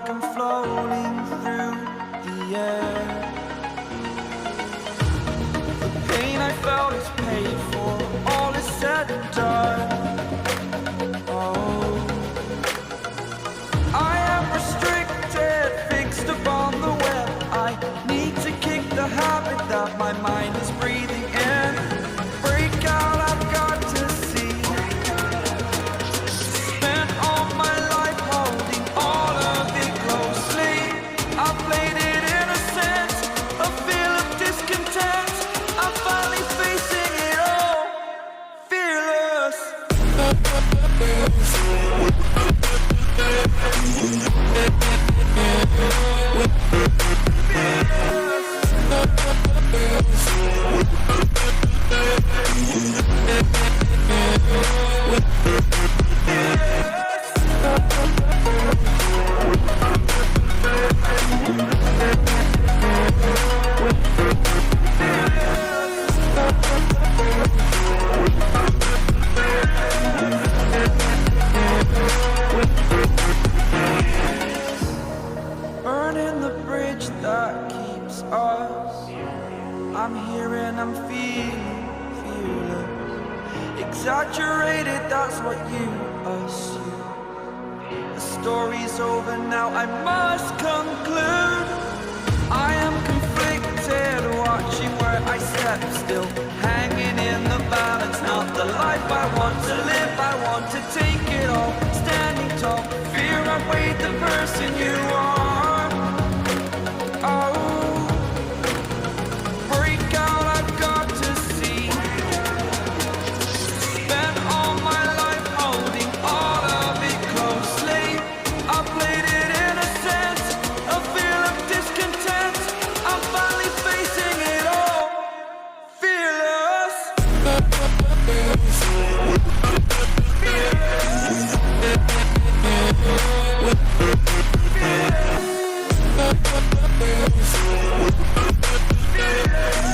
like I'm floating through the air. The pain I felt is paid for, all is said and done. Oh, I am restricted, fixed upon the web. I need to kick the habit that my mind is breathing in. Break out, I've got to see. Spent all my life holding all of it closely. I played it innocent, a feel of discontent. I'm finally facing it all, fearless. Burning the bridge that keeps us. I'm here and I'm feeling fearless. Exaggerated, that's what you assume. The story's over now, I must conclude. I am conflicted, watching where I step still, hanging in the balance. Not the life I want to live, I want to take it all. Standing tall, fear outweighed the person you are. Oh, break out, I've got to see. Spent all my life holding all of it closely. I played it innocent, a feel of discontent. I'm finally facing it all, fearless. Fearless.